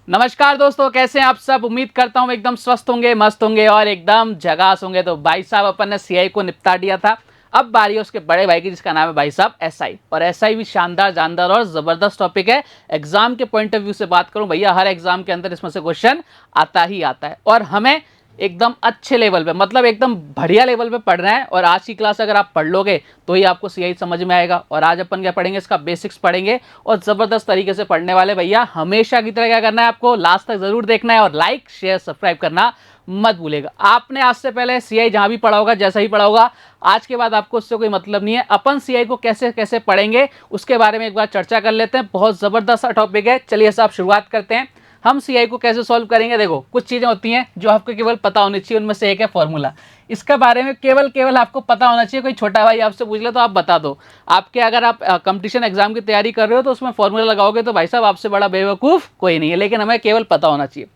नमस्कार दोस्तों, कैसे हैं आप सब। उम्मीद करता हूं एकदम स्वस्थ होंगे, मस्त होंगे और एकदम झकास होंगे। तो भाई साहब अपन ने सीआई को निपटा दिया था। अब बारी है उसके बड़े भाई की, जिसका नाम है भाई साहब एसआई। और एसआई भी शानदार जानदार और जबरदस्त टॉपिक है। एग्जाम के पॉइंट ऑफ व्यू से बात करूं भैया, हर एग्जाम के अंदर इसमें से क्वेश्चन आता ही आता है और हमें एकदम अच्छे लेवल पे, मतलब एकदम बढ़िया लेवल पे पढ़ना है। और आज की क्लास अगर आप पढ़ लोगे तो ही आपको सीआई समझ में आएगा। और आज अपन क्या पढ़ेंगे, इसका बेसिक्स पढ़ेंगे और जबरदस्त तरीके से पढ़ने वाले भैया। हमेशा की तरह क्या करना है, आपको लास्ट तक जरूर देखना है और लाइक शेयर सब्सक्राइब करना मत भूलेगा। आपने आज से पहले सीआई जहां भी पढ़ा होगा, जैसा ही पढ़ा होगा, आज के बाद आपको उससे कोई मतलब नहीं है। अपन सीआई को कैसे कैसे पढ़ेंगे उसके बारे में एक बार चर्चा कर लेते हैं। बहुत जबरदस्त टॉपिक है। चलिए साहब शुरुआत करते हैं। हम सीआई को कैसे सॉल्व करेंगे। देखो, कुछ चीजें होती हैं जो आपको केवल पता होनी चाहिए। उनमें से एक है फॉर्मूला। इसके बारे में केवल आपको पता होना चाहिए। कोई छोटा भाई आपसे पूछ ले तो आप बता दो। आपके अगर आप कंपटीशन एग्जाम की तैयारी कर रहे हो तो उसमें फॉर्मूला लगाओगे तो भाई साहब आपसे बड़ा बेवकूफ कोई नहीं है। लेकिन हमें केवल पता होना चाहिए।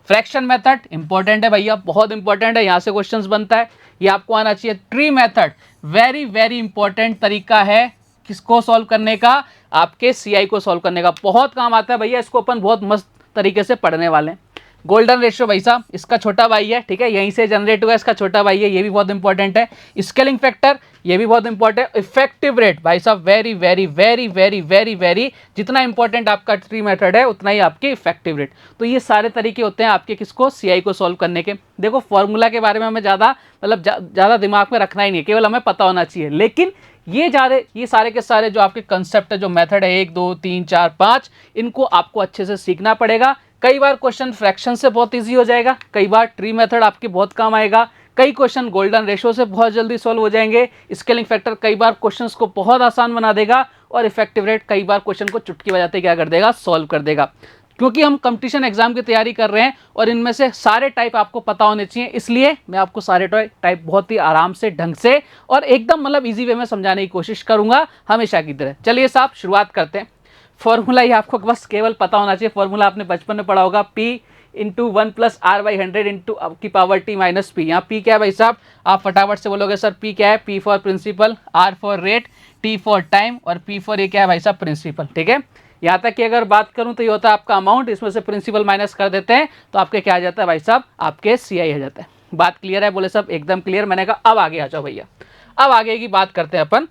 फ्रैक्शन मेथड इंपॉर्टेंट है भैया, बहुत इंपॉर्टेंट है। यहाँ से क्वेश्चंस बनता है, ये आपको आना चाहिए। Tree method very very important तरीका है किसको सॉल्व करने का, आपके सीआई को सॉल्व करने का। बहुत काम आता है भैया, इसको अपन बहुत मस्त तरीके से पढ़ने वाले हैं। गोल्डन रेशियो भाई साहब इसका छोटा भाई है, ठीक है, यहीं से जनरेट हुआ, इसका छोटा भाई है, ये भी बहुत इंपॉर्टेंट है। स्केलिंग फैक्टर ये भी बहुत इंपॉर्टेंट है। इफेक्टिव रेट भाई साहब very very very very very very, जितना इंपॉर्टेंट आपका ट्री मेथड है उतना ही आपकी इफेक्टिव रेट। तो ये सारे तरीके होते हैं आपके किसको, सीआई को सॉल्व करने के। देखो, फॉर्मूला के बारे में हमें ज़्यादा मतलब ज़्यादा दिमाग में रखना ही नहीं है, केवल हमें पता होना चाहिए। लेकिन ये सारे के सारे जो आपके कंसेप्ट है, जो मेथड है 1 2 3 4 5, इनको आपको अच्छे से सीखना पड़ेगा। कई बार क्वेश्चन फ्रैक्शन से बहुत इजी हो जाएगा, कई बार ट्री मेथड आपके बहुत काम आएगा, कई क्वेश्चन गोल्डन रेशियो से बहुत जल्दी सॉल्व हो जाएंगे। स्केलिंग फैक्टर कई बार क्वेश्चंस को बहुत आसान बना देगा और इफेक्टिव रेट कई बार क्वेश्चन को चुटकी बजाते क्या कर देगा, सॉल्व कर देगा। क्योंकि हम कंपटीशन एग्जाम की तैयारी कर रहे हैं और इनमें से सारे टाइप आपको पता होने चाहिए, इसलिए मैं आपको सारे टाइप बहुत ही आराम से, ढंग से और एकदम मतलब इजी वे में समझाने की कोशिश करूंगा, हमेशा की तरह। चलिए साहब शुरुआत करते हैं। फॉर्मूला ही आपको बस केवल पता होना चाहिए। फॉर्मूला आपने बचपन में पढ़ा होगा, P इंटू 1+R/100 इंटू की पावर T माइनस P। यहाँ P क्या है भाई साहब, आप फटाफट से बोलोगे सर P क्या है। P for principal, R for rate, T for time और P फॉर ये क्या है भाई साहब, प्रिंसिपल। ठीक है, यहाँ तक कि अगर बात करूँ तो ये होता है आपका अमाउंट, इसमें से प्रिंसिपल माइनस कर देते हैं तो आपके क्या आ जाता है भाई साहब, आपके सीआई आ जाता है। बात क्लियर है, बोले सब एकदम क्लियर। मैंने कहा अब आगे आ जाओ भैया। अब आगे की बात करते हैं अपन।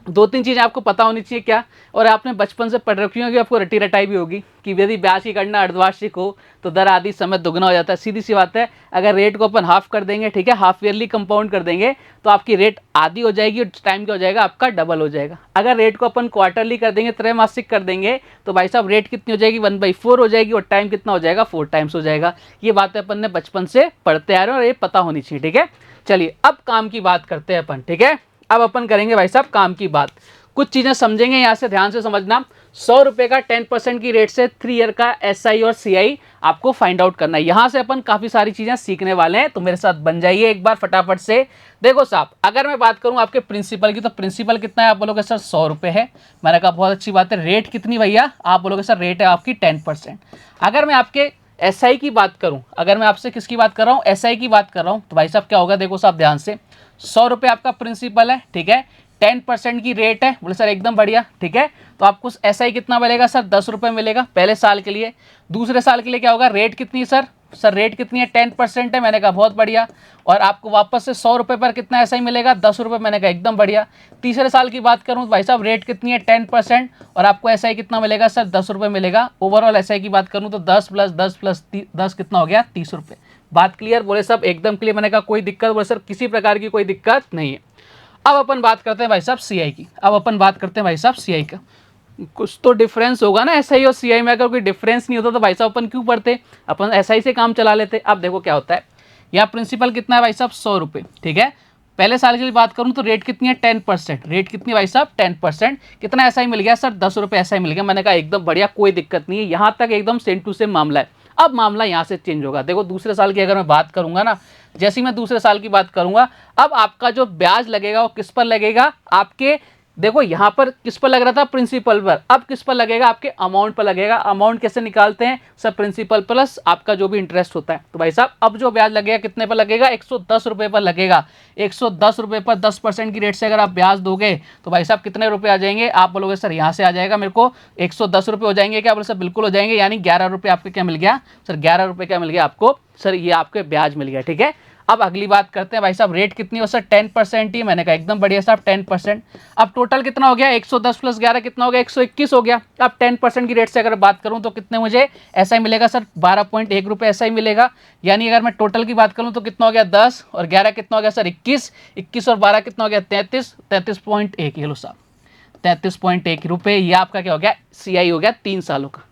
2-3 चीज़ें आपको पता होनी चाहिए क्या, और आपने बचपन से पढ़ रखी होगी, आपको रटी रटाई भी होगी कि यदि ब्याज की गणना अर्धवार्षिक हो तो दर आदि समय दुगना हो जाता है। सीधी सी बात है, अगर रेट को अपन हाफ कर देंगे, ठीक है, हाफ ईयरली कंपाउंड कर देंगे तो आपकी रेट आधी हो जाएगी और टाइम क्या हो जाएगा, आपका डबल हो जाएगा। अगर रेट को अपन क्वार्टरली कर देंगे, त्रैमासिक कर देंगे तो भाई साहब रेट कितनी हो जाएगी, 1/4 हो जाएगी और टाइम कितना हो जाएगा, 4 टाइम्स हो जाएगा। ये बातें अपन ने बचपन से पढ़ते आ रहे हैं और ये पता होनी चाहिए। ठीक है, चलिए अब काम की बात करते हैं अपन। ठीक है, अब अपन करेंगे भाई साहब काम की बात। कुछ चीजें समझेंगे, यहां से ध्यान से समझना। 100 रुपए का 10% की रेट से 3 ईयर का एसआई और सीआई आपको फाइंड आउट करना है। यहां से अपन काफी सारी चीजें सीखने वाले हैं, तो मेरे साथ बन जाइए एक बार फटाफट से। देखो साहब, अगर मैं बात करूं आपके प्रिंसिपल की, तो प्रिंसिपल कितना है, आप बोलोगे सर 100 रुपए है। मैंने कहा बहुत अच्छी बात है। रेट कितनी भैया, आप बोलोगे सर रेट है आपकी 10%। अगर मैं आपके एसआई की बात करूं, अगर मैं आपसे किसकी बात कर रहा हूं, एसआई की बात कर रहा हूं, तो भाई साहब क्या होगा, देखो साहब ध्यान से। 100 रुपए आपका प्रिंसिपल है, ठीक है, 10% की रेट है। बोले सर एकदम बढ़िया, ठीक है, तो आपको एसआई कितना मिलेगा सर, 10 रुपए मिलेगा पहले साल के लिए। दूसरे साल के लिए क्या होगा, रेट कितनी है सर रेट कितनी है, 10% है। मैंने कहा बहुत बढ़िया। और आपको वापस से 100 रुपए पर कितना एसआई मिलेगा, 10 रुपए। मैंने कहा एकदम बढ़िया। तीसरे साल की बात करूं तो भाई साहब रेट कितनी है, 10% और आपको एसआई कितना मिलेगा सर, 10 रुपए मिलेगा। ओवरऑल एसआई की बात करूं तो 10 + 10 + 10 कितना हो गया, 30 रुपए। बात क्लियर, बोले सब एकदम क्लियर। मैंने कहा कोई दिक्कत, बोले सर किसी प्रकार की कोई दिक्कत नहीं है। अब अपन बात करते हैं भाई साहब सीआई की। अब अपन बात करते हैं भाई साहब सीआई का। कुछ तो डिफरेंस होगा ना एसआई और सीआई में। अगर कोई डिफरेंस नहीं होता तो भाई साहब अपन क्यों पढ़ते, अपन एसआई से काम चला लेते। अब देखो क्या होता है, यहाँ प्रिंसिपल कितना है भाई साहब, 100 रुपये, ठीक है। पहले साल के लिए बात करूं तो रेट कितनी है, 10%। रेट कितनी भाई साहब, 10%। कितना एसआई मिल गया सर, 10 रुपये एसआई मिल गया। मैंने कहा एकदम बढ़िया, कोई दिक्कत नहीं है, यहाँ तक एकदम सेम टू सेम मामला है। अब मामला यहाँ से चेंज होगा। देखो दूसरे साल की अगर मैं बात करूंगा ना, जैसे ही मैं दूसरे साल की बात करूंगा, अब आपका जो ब्याज लगेगा वो किस पर लगेगा, आपके देखो यहाँ पर किस पर लग रहा था, प्रिंसिपल पर, अब किस पर लगेगा, आपके अमाउंट पर लगेगा। अमाउंट कैसे निकालते हैं सर, प्रिंसिपल प्लस आपका जो भी इंटरेस्ट होता है। तो भाई साहब अब जो ब्याज लगेगा कितने पर लगेगा, 110 रुपये पर लगेगा। 110 रुपये पर 10% की रेट से अगर आप ब्याज दोगे तो भाई साहब कितने रुपये आ जाएंगे, आप बोलोगे सर यहाँ से आ जाएगा मेरे को 110 रुपये हो जाएंगे क्या, बोले सर बिल्कुल हो जाएंगे, यानी 11 रुपये आपके क्या मिल गया सर, 11 रुपये क्या मिल गया आपको सर, ये आपके ब्याज मिल गया। ठीक है, अब अगली बात करते हैं भाई साहब, रेट कितनी हो सर, 10% ही। मैंने कहा एकदम बढ़िया साहब 10%। अब टोटल कितना हो गया, 110 प्लस 11 कितना हो गया, 121 हो गया। अब 10% की रेट से अगर बात करूं तो कितने मुझे ऐसा ही मिलेगा सर, 12.1 रुपये ऐसा ही मिलेगा। यानी अगर मैं टोटल की बात करूं तो कितना हो गया 10 और 11 कितना हो गया सर 21, 21 और 12 कितना हो गया 33, 33.1, ये लो साहब 33.1 रुपये। ये आपका क्या हो गया, CI हो गया 3 सालों का।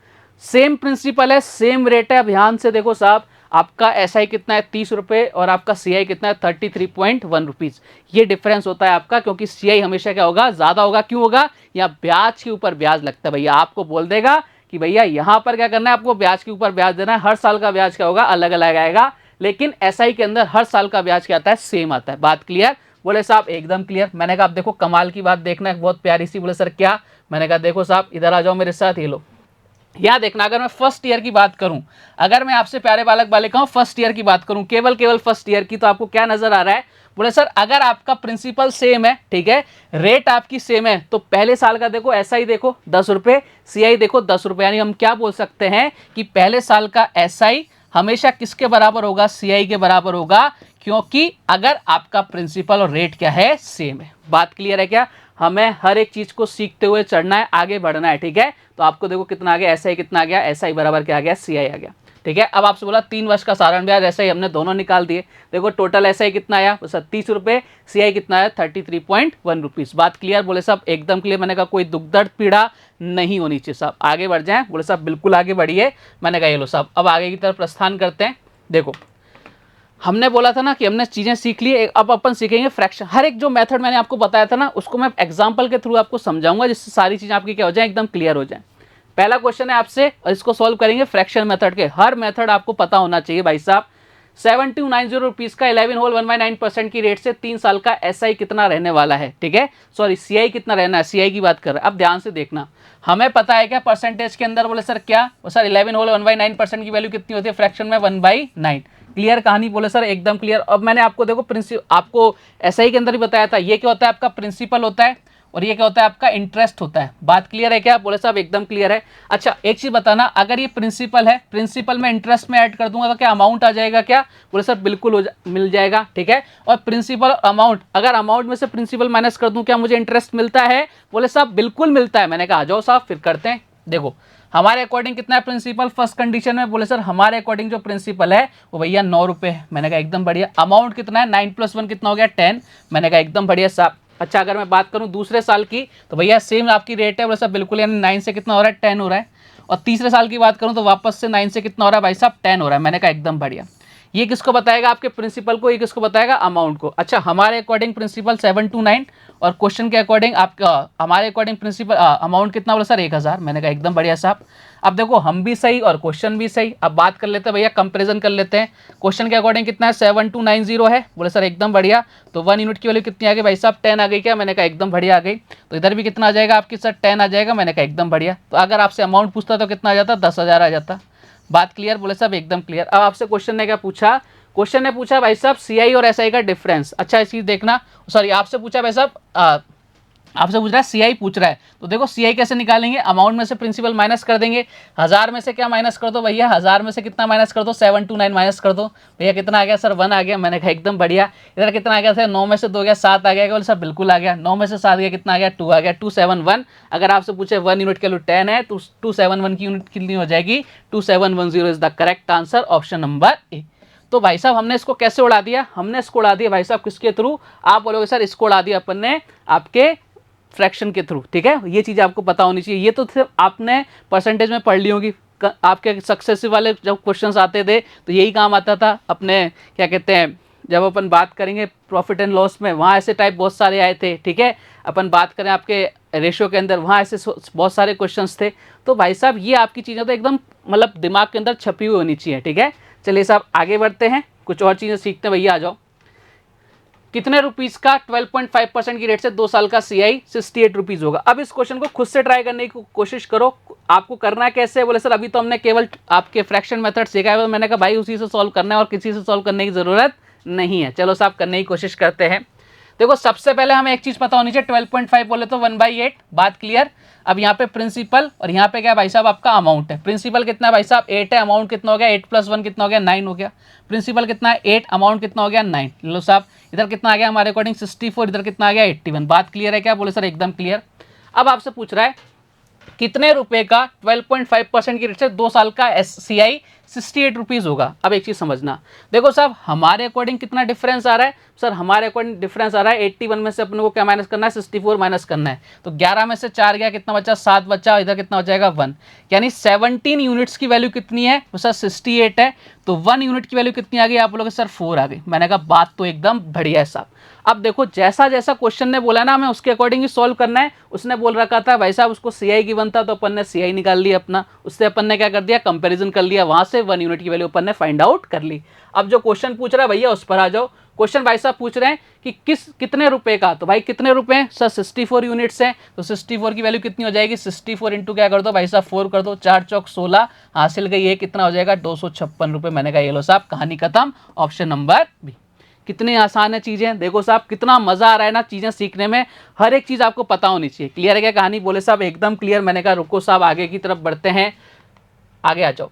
सेम प्रिंसिपल है, सेम रेट है। अब ध्यान से देखो साहब, आपका SI कितना है 30 रुपये और आपका CI कितना है 33.1 रुपीज़। ये डिफरेंस होता है आपका, क्योंकि CI हमेशा क्या होगा, ज़्यादा होगा। क्यों होगा, या ब्याज के ऊपर ब्याज लगता है। भैया आपको बोल देगा कि भैया यहाँ पर क्या करना है, आपको ब्याज के ऊपर ब्याज देना है। हर साल का ब्याज क्या होगा, अलग अलग आएगा, लेकिन SI के अंदर हर साल का ब्याज क्या आता है, सेम आता है। बात क्लियर, बोले साहब एकदम क्लियर। मैंने कहा आप देखो कमाल की बात देखना है, बहुत प्यारी सी। बोले सर क्या, मैंने कहा देखो साहब इधर आ जाओ मेरे साथ, ये लो यहाँ देखना। अगर मैं फर्स्ट ईयर की बात करूं, अगर मैं आपसे प्यारे बालक बालिकाओं फर्स्ट ईयर की बात करूं, केवल फर्स्ट ईयर की, तो आपको क्या नजर आ रहा है, बोले सर अगर आपका प्रिंसिपल सेम है, ठीक है, रेट आपकी सेम है, तो पहले साल का देखो SI देखो 10 रुपये, CI देखो 10 रुपये। यानी हम क्या बोल सकते हैं कि पहले साल का SI हमेशा किसके बराबर होगा, CI के बराबर होगा, क्योंकि अगर आपका प्रिंसिपल और रेट क्या है, सेम है। बात क्लियर है क्या, हमें हर एक चीज को सीखते हुए चढ़ना है, आगे बढ़ना है। ठीक है, तो आपको देखो कितना आ गया, SI कितना आ गया, SI बराबर क्या आ गया, CI आ गया। ठीक है, अब आपसे बोला 3 वर्ष का साधारण ब्याज, SI हमने दोनों निकाल दिए। देखो टोटल SI कितना आया, 30 रुपये, CI कितना आया 33.1 रुपीज़। बात क्लियर, बोले साहब एकदम क्लियर। मैंने कहा कोई दुख दर्द पीड़ा नहीं होनी चाहिए साहब, आगे बढ़ जाएं। बोले साहब बिल्कुल आगे बढ़िए। मैंने कहा ये लो साहब, अब आगे की तरफ प्रस्थान करते हैं। देखो हमने बोला था ना कि हमने चीज़ें सीख ली, अब अपन सीखेंगे फ्रैक्शन। हर एक जो मेथड मैंने आपको बताया था ना, उसको मैं एग्जांपल के थ्रू आपको समझाऊंगा, जिससे सारी चीज़ें आपकी क्या हो जाए, एकदम क्लियर हो जाए। पहला क्वेश्चन है आपसे, और इसको सॉल्व करेंगे फ्रैक्शन मेथड के। हर मेथड आपको पता होना चाहिए भाई साहब। 7290 रुपीज़ का 11 होल 1/9% की रेट से 3 साल का SI कितना रहने वाला है, ठीक है, सॉरी CI कितना रहना है, CI की बात कर रहे हैं। अब ध्यान से देखना, हमें पता है क्या परसेंटेज के अंदर, बोले सर क्या, सर 11 होल 1/9% की वैल्यू कितनी होती है फ्रैक्शन में, 1/9। क्लियर कहानी, बोले सर एकदम क्लियर। अब मैंने आपको देखो आपको SI के अंदर ही बताया था, ये क्या होता है आपका प्रिंसिपल होता है, और ये क्या होता है आपका इंटरेस्ट होता है। बात क्लियर है क्या, बोले साहब एकदम क्लियर है। अच्छा एक चीज बताना, अगर ये प्रिंसिपल है, प्रिंसिपल में इंटरेस्ट में ऐड कर दूंगा तो क्या अमाउंट आ जाएगा क्या, बोले सर बिल्कुल मिल जाएगा। ठीक है, और प्रिंसिपल और अमाउंट, अगर अमाउंट में से प्रिंसिपल माइनस कर दूं क्या मुझे इंटरेस्ट मिलता है, बोले साहब बिल्कुल मिलता है। मैंने कहा आ जाओ साहब फिर करते हैं। देखो हमारे अकॉर्डिंग कितना है प्रिंसिपल फर्स्ट कंडीशन में, बोले सर हमारे अकॉर्डिंग जो प्रिंसिपल है वो भैया 9 रुपये है। मैंने कहा एकदम बढ़िया। अमाउंट कितना है, 9 + 1 कितना हो गया 10। मैंने कहा एकदम बढ़िया साहब। अच्छा अगर मैं बात करूं दूसरे साल की, तो भैया सेम आपकी रेट है, बोले साहब बिल्कुल, यानी 9 से कितना हो रहा है 10 हो रहा है। और तीसरे साल की बात करूं तो वापस से 9 से कितना हो रहा है भाई साहब 10 हो रहा है। मैंने कहा एकदम बढ़िया। ये किसको बताएगा, आपके प्रिंसिपल को, ये किसको बताएगा, अमाउंट को। अच्छा हमारे अकॉर्डिंग प्रिंसिपल 729 और क्वेश्चन के अकॉर्डिंग आपका, हमारे अकॉर्डिंग प्रिंसिपल अमाउंट कितना बोला सर 1000। मैंने कहा एकदम बढ़िया साहब। अब देखो हम भी सही और क्वेश्चन भी सही। अब बात कर लेते हैं भैया, कंपैरिजन कर लेते हैं। क्वेश्चन के अकॉर्डिंग कितना है 7290 है, बोले सर एकदम बढ़िया। तो 1 यूनिट की वैल्यू कितनी आ गई भाई साहब 10 आ गई क्या, मैंने कहा एकदम बढ़िया आ गई। तो इधर भी कितना आ जाएगा आपकी सर 10 आ जाएगा। मैंने कहा एकदम बढ़िया। तो अगर आपसे अमाउंट पूछता तो कितना आ जाता, 10,000 आ जाता। बात क्लियर, बोले साहब एकदम क्लियर। अब आपसे क्वेश्चन ने क्या पूछा, क्वेश्चन ने पूछा भाई साहब CI और SI का डिफरेंस। अच्छा इस चीज देखना, सॉरी आपसे पूछा भाई साहब, आपसे पूछ रहा है CI पूछ रहा है। तो देखो CI कैसे निकालेंगे, अमाउंट में से प्रिंसिपल माइनस कर देंगे। 1000 में से क्या माइनस कर दो भैया, 1000 में से कितना माइनस कर दो, 729 माइनस कर दो। भैया कितना आ गया सर 1 आ गया। मैंने कहा एकदम बढ़िया। इधर कितना आ गया सर 9 में से 2 गया 7 आ गया। बोले सर बिल्कुल आ गया। 9 में से 7 गया कितना आ गया 2 आ गया, 271। अगर आपसे पूछे 1 यूनिट की वैल्यू 10 है तो 271 की यूनिट कितनी हो जाएगी, 2710 is the correct answer, option number A. तो भाई साहब हमने इसको कैसे उड़ा दिया, हमने इसको उड़ा दिया भाई साहब किसके थ्रू, आप बोलोगे सर इसको उड़ा दिया अपन ने आपके फ्रैक्शन के थ्रू। ठीक है, ये चीज़ आपको पता होनी चाहिए। ये तो सिर्फ आपने परसेंटेज में पढ़ ली होगी, आपके सक्सेसिव वाले जब क्वेश्चंस आते थे तो यही काम आता था अपने, क्या कहते हैं, जब अपन बात करेंगे प्रॉफिट एंड लॉस में, वहाँ ऐसे टाइप बहुत सारे आए थे। ठीक है, अपन बात करें आपके रेशियो के अंदर, वहाँ ऐसे बहुत सारे क्वेश्चंस थे। तो भाई साहब ये आपकी चीज़ें तो एकदम मतलब दिमाग के अंदर छपी हुई होनी चाहिए। ठीक है, चलिए साहब आगे बढ़ते हैं, कुछ और चीज़ें सीखते हैं। भैया आ जाओ। कितने रुपीस का 12.5% की रेट से 2 साल का सीआई 68 रुपीज होगा। अब इस क्वेश्चन को खुद से ट्राई करने की कोशिश करो। आपको करना कैसे है, बोले सर अभी तो हमने केवल आपके फ्रैक्शन मेथड सीखा है। मैंने कहा भाई उसी से सॉल्व करना है और किसी से सॉल्व करने की जरूरत नहीं है। चलो साहब करने की कोशिश करते हैं। देखो सबसे पहले हमें एक चीज पता होनी चाहिए, 12.5 बोले तो 1/8, बात क्लियर। अब यहाँ पे प्रिंसिपल और यहाँ पे क्या भाई साहब आपका अमाउंट है। प्रिंसिपल कितना है भाई साहब 8 है, अमाउंट कितना हो गया 8 + 1 कितना हो गया 9 हो गया। प्रिंसिपल कितना है 8, अमाउंट कितना हो गया 9। लो साहब इधर कितना आ गया हमारे अकॉर्डिंग 64, इधर कितना आ गया 81। बात क्लियर है क्या, बोले सर एकदम क्लियर। अब आपसे पूछ रहा है कितने रुपए का 12.5% की रेट से 2 साल का सीआई 68 रुपीज होगा। अब एक चीज समझना, देखो साहब हमारे अकॉर्डिंग कितना डिफरेंस आ रहा है, सर हमारे अकॉर्डिंग डिफरेंस आ रहा है 81 में से अपने को क्या माइनस करना है 64 माइनस करना है। तो 11 में से 4 गया, कितना बचा 7 बचा, इधर कितना हो जाएगा 1। यानी 17 यूनिट्स की वैल्यू कितनी है, सर 68 है। तो 1 यूनिट की वैल्यू कितनी आ गई, आप बोलोगे सर 4 आ गई। मैंने कहा बात तो एकदम बढ़िया है साहब। अब देखो जैसा जैसा क्वेश्चन ने बोला ना हमें उसके अकॉर्डिंग ही सॉल्व करना है। उसने बोल रखा था भाई साहब उसको सीआई की बनता, तो अपन ने सीआई निकाल लिया अपना, उससे अपन ने क्या कर दिया कंपैरिजन कर लिया, वहां से 1 यूनिट की वैल्यू अपन ने फाइंड आउट कर ली। अब जो क्वेश्चन पूछ रहा है भैया उस पर आ जाओ। क्वेश्चन भाई साहब पूछ रहे हैं कि कितने रुपए का, तो भाई कितने रुपए हैं सर 64 यूनिट्स हैं। तो 64 की वैल्यू कितनी हो जाएगी 64 इंटू क्या कर दो भाई साहब 4 कर दो, 4 चौक 16 हासिल गई है, कितना हो जाएगा 256 रुपए। मैंने कहा ये लो साहब कहानी खत्म, ऑप्शन नंबर बी। कितनी आसान है चीजें, देखो साहब कितना मजा आ रहा है ना चीजें सीखने में। हर एक चीज आपको पता होनी चाहिए। क्लियर है क्या कहानी, बोले साहब एकदम क्लियर। मैंने कहा रुको साहब आगे की तरफ बढ़ते हैं, आगे आ जाओ।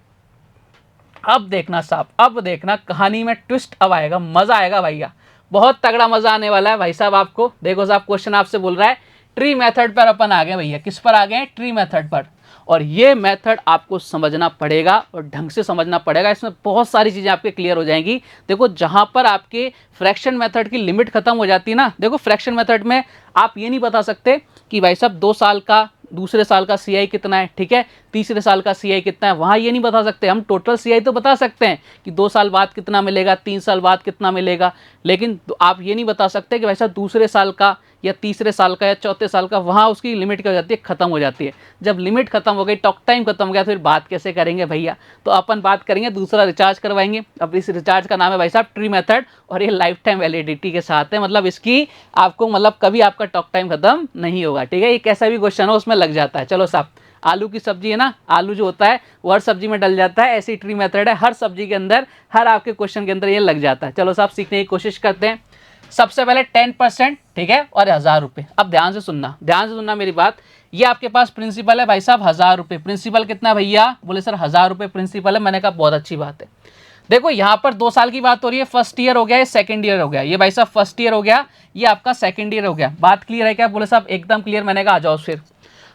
अब देखना साहब, अब देखना कहानी में ट्विस्ट अब आएगा, मजा आएगा भैया, बहुत तगड़ा मजा आने वाला है भाई साहब आपको। देखो साहब क्वेश्चन आपसे बोल रहा है ट्री मेथड पर अपन आ गए भैया, किस पर आ गए ट्री मेथड पर। और ये मेथड आपको समझना पड़ेगा और ढंग से समझना पड़ेगा, इसमें बहुत सारी चीजें आपके क्लियर हो जाएंगी। देखो जहां पर आपके फ्रैक्शन मेथड की लिमिट खत्म हो जाती है ना, देखो फ्रैक्शन मेथड में आप ये नहीं बता सकते कि भाई साहब 2 साल का दूसरे साल का सीआई कितना है, ठीक है, तीसरे साल का सीआई कितना है, वहां ये नहीं बता सकते। हम टोटल सीआई तो बता सकते हैं कि 2 साल बाद कितना मिलेगा, 3 साल बाद कितना मिलेगा, लेकिन आप ये नहीं बता सकते कि वैसा दूसरे साल का या तीसरे साल का या चौथे साल का, वहां उसकी लिमिट क्या हो जाती है खत्म हो जाती है। जब लिमिट खत्म हो गई, टॉक टाइम खत्म हो गया, फिर बात कैसे करेंगे भैया। तो अपन बात करेंगे दूसरा रिचार्ज करवाएंगे। अब इस रिचार्ज का नाम है भाई साहब ट्री मेथड और ये लाइफ टाइम वैलिडिटी के साथ है, मतलब इसकी आपको मतलब कभी आपका टॉक टाइम खत्म नहीं होगा, ठीक है। ये कैसा भी क्वेश्चन हो उसमें लग जाता है। चलो साहब आलू की सब्जी है ना, आलू जो होता है वो हर सब्जी में डल जाता है, ऐसी ट्री मेथड है, हर सब्जी के अंदर हर आपके क्वेश्चन के अंदर ये लग जाता है। चलो साहब सीखने की कोशिश करते हैं। सबसे पहले 10%, ठीक है, और 1000 रुपये। अब ध्यान से सुनना, ध्यान से सुनना मेरी बात। ये आपके पास प्रिंसिपल है भाई साहब 1000 रुपये। प्रिंसिपल कितना भैया, बोले सर 1000 रुपये प्रिंसिपल है। मैंने कहा बहुत अच्छी बात है। देखो यहाँ पर 2 साल की बात हो रही है, फर्स्ट ईयर हो गया, ये सेकंड ईयर हो गया, ये भाई साहब फर्स्ट ईयर हो गया, ये आपका सेकंड ईयर हो गया। बात क्लियर है क्या, बोले साहब एकदम क्लियर। मैंने कहा आ जाओ फिर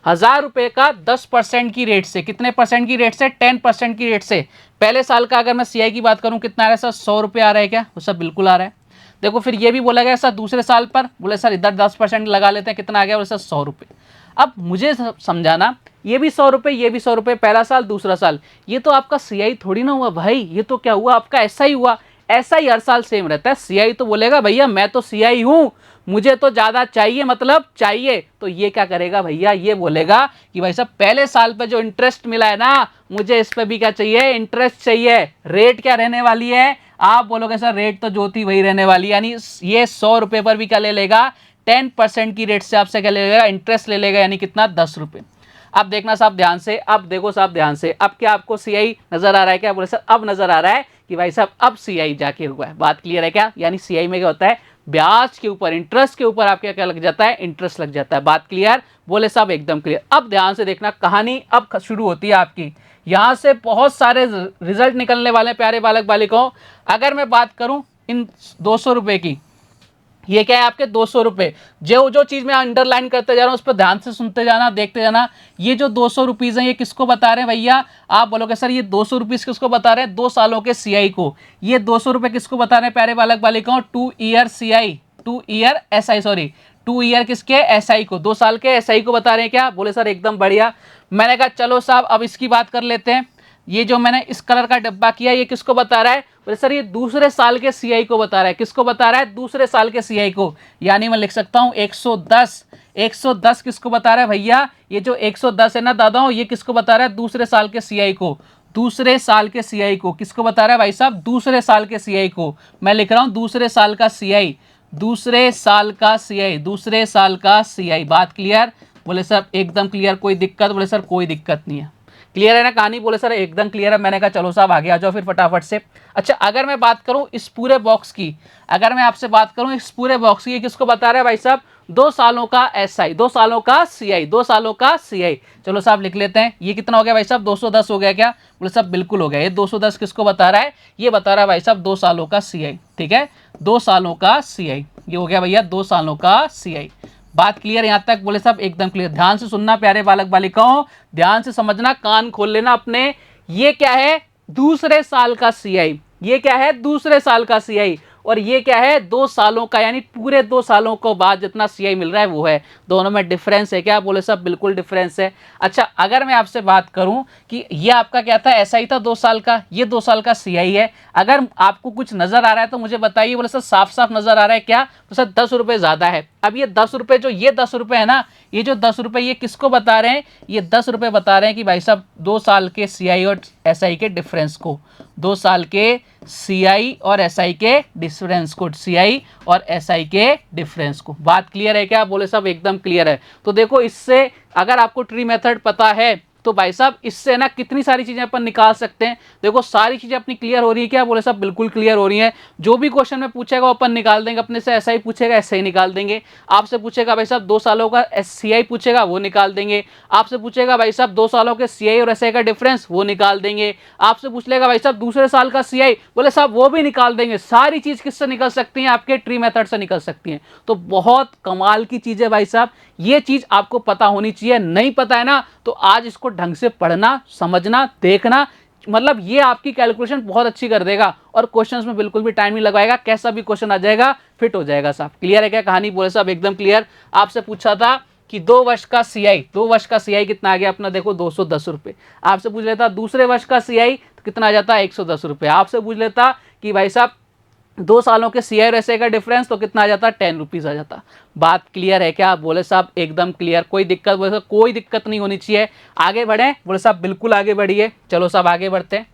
1000 रुपये का 10% की रेट से, कितने परसेंट की रेट से 10% की रेट से, पहले साल का अगर मैं सीआई की बात करूं कितना आ रहा है सर 100 रुपये आ रहा है क्या, वो सब बिल्कुल आ रहा है। देखो फिर ये भी बोला गया सर दूसरे साल पर, बोले सर इधर 10% लगा लेते हैं, कितना आ गया, बोले सर 100 रुपये। अब मुझे समझाना, ये भी 100 रुपये, ये भी 100 रुपये, पहला साल दूसरा साल, ये तो आपका सीआई थोड़ी ना हुआ भाई, ये तो क्या हुआ आपका ऐसा ही हुआ। ऐसा ही हर साल सेम रहता है। सीआई तो बोलेगा भैया मैं तो सीआई हूं, मुझे तो ज्यादा चाहिए, मतलब चाहिए, तो ये क्या करेगा भैया, ये बोलेगा कि भाई साहब पहले साल पे जो इंटरेस्ट मिला है ना, मुझे इस पे भी क्या चाहिए, इंटरेस्ट चाहिए। रेट क्या रहने वाली है, आप बोलोगे सर रेट तो जो थी वही रहने वाली, यानी ये 100 रुपये पर भी क्या ले लेगा 10% की रेट से आपसे क्या ले लेगा, इंटरेस्ट ले लेगा, यानी कितना 10 रुपये। अब देखना साहब ध्यान से, अब देखो साहब ध्यान से, अब क्या आपको सीआई नजर आ रहा है क्या, बोले सर अब नजर आ रहा है कि भाई साहब अब सीआई जाके हुआ है। बात क्लियर है क्या, यानी सीआई में क्या होता है, ब्याज के ऊपर इंटरेस्ट के ऊपर आपके क्या लग जाता है, इंटरेस्ट लग जाता है। बात क्लियर, बोले साहब एकदम क्लियर। अब ध्यान से देखना, कहानी अब शुरू होती है आपकी। यहां से बहुत सारे रिजल्ट निकलने वाले हैं प्यारे बालक बालिकाओं। अगर मैं बात करूं इन 200 रुपए की, ये क्या है आपके 200 रुपये। जो जो चीज मैं अंडरलाइन करते जा रहा हूं उस पर ध्यान से सुनते जाना, देखते जाना। ये जो 200 रुपीज है ये किसको बता रहे हैं भैया, आप बोलोगे सर ये 200 रुपीज किसको बता रहे हैं, 2 सालों के सीआई को। ये 200 रुपये किसको बता रहे हैं प्यारे बालक बालिकाओं, 2 year CI, 2 year SI, sorry 2 year किसके, एसआई को, 2 साल के एसआई को बता रहे हैं क्या, बोले सर एकदम बढ़िया। मैंने कहा चलो साहब अब इसकी बात कर लेते हैं। ये जो मैंने इस कलर का डब्बा किया ये किसको बता रहा है, बोले सर ये दूसरे साल के सीआई को बता रहा है। किसको बता रहा है, दूसरे साल के सीआई को। यानी मैं लिख सकता हूं 110, 110 किसको बता रहा है भैया, ये जो 110 है ना दादाओं, ये किसको बता रहा है, दूसरे साल के सीआई को। दूसरे साल के सीआई को किसको बता रहा है भाई साहब, दूसरे साल के सीआई को। मैं लिख रहा हूं दूसरे साल का सीआई, दूसरे साल का सीआई, दूसरे साल का सीआई। बात क्लियर? बोले सर एकदम क्लियर, कोई दिक्कत? बोले सर कोई दिक्कत नहीं है। क्लियर है ना कहानी? बोले सर एकदम क्लियर है। मैंने कहा चलो साहब आगे आ जाओ फिर फटाफट से। अच्छा अगर मैं बात करूं इस पूरे बॉक्स की, अगर मैं आपसे बात करूं इस पूरे बॉक्स की, ये किसको बता रहा है भाई साहब? 2 सालों का एसआई, 2 सालों का सीआई, 2 सालों का सीआई। चलो साहब लिख लेते हैं। ये कितना हो गया भाई साहब? 210 हो गया क्या? बोले साहब बिल्कुल हो गया। ये 210 किसको बता रहा है? ये बता रहा है भाई साहब 2 सालों का सीआई। ठीक है, 2 सालों का सीआई। ये हो गया भैया 2 सालों का सीआई। बात क्लियर यहां तक? बोले साहब एकदम क्लियर। ध्यान से सुनना प्यारे बालक बालिकाओं, ध्यान से समझना, कान खोल लेना अपने। ये क्या है? दूसरे साल का सीआई। ये क्या है? दूसरे साल का सीआई। और ये क्या है? 2 सालों का, यानी पूरे 2 सालों को बाद जितना सीआई मिल रहा है वो है। दोनों में डिफरेंस है क्या? बोले साहब बिल्कुल डिफरेंस है। अच्छा अगर मैं आपसे बात करूं कि ये आपका क्या था? एसआई था 2 साल का, ये 2 साल का सीआई है। अगर आपको कुछ नजर आ रहा है तो मुझे बताइए। बोले सर साफ साफ नजर आ रहा है क्या? तो सर 10 रुपए ज्यादा है। अब ये 10 रुपए, जो ये 10 रुपए है ना, ये जो 10 रुपए ये किसको बता रहे हैं? ये 10 रुपए बता रहे हैं कि भाई साहब 2 साल के सीआई और एसआई के डिफरेंस को, 2 साल के सीआई और एसआई के डिफरेंस को, सीआई और एसआई के डिफरेंस को। बात क्लियर है क्या? बोले साहब एकदम क्लियर है। तो देखो इससे अगर आपको ट्री मेथड पता है तो भाई साहब इससे ना कितनी सारी चीजें अपन निकाल सकते हैं। देखो सारी चीजें अपनी क्लियर हो रही है क्या? बोले साहब बिल्कुल क्लियर हो रही है। जो भी क्वेश्चन में पूछेगा वो अपन निकाल देंगे अपने से। ऐसा ही पूछेगा ऐसे ही निकाल देंगे। आपसे पूछेगा भाई साहब 2 सालों का सीआई पूछेगा वो निकाल देंगे। आपसे पूछेगा भाई साहब 2 सालों के सीआई और एसआई का डिफरेंस, वो निकाल देंगे। आपसे पूछ लेगा भाई साहब दूसरे साल का सीआई, बोले साहब वो भी निकाल देंगे। सारी चीज किससे निकल सकती है? आपके ट्री मेथड से निकल सकती है। तो बहुत कमाल की चीज है भाई साहब, ये चीज आपको पता होनी चाहिए। नहीं पता है ना तो आज इसको ढंग से पढ़ना, समझना, देखना, मतलब ये आपकी कैलकुलेशन बहुत अच्छी कर देगा और क्वेश्चंस में बिल्कुल भी टाइम नहीं लगाएगा। कैसा भी क्वेश्चन आ जाएगा फिट हो जाएगा साहब। क्लियर है क्या कहानी? बोले साहब एकदम क्लियर। आपसे पूछा था कि 2 वर्ष का सीआई, 2 वर्ष का सीआई कितना आ गया अपना? देखो 210 रुपए। आपसे पूछ लेता दूसरे वर्ष का सीआई तो कितना आ जाता? 110 रुपए। आपसे पूछ लेता कि भाई साहब 2 सालों के सीआई और एसआई का डिफरेंस तो कितना आ जाता? 10 रुपीज आ जाता। बात क्लियर है क्या? बोले साहब एकदम क्लियर। कोई दिक्कत? बोले साहब कोई दिक्कत नहीं होनी चाहिए। आगे बढ़े? बोले साहब बिल्कुल आगे बढ़िए। चलो साहब आगे बढ़ते हैं।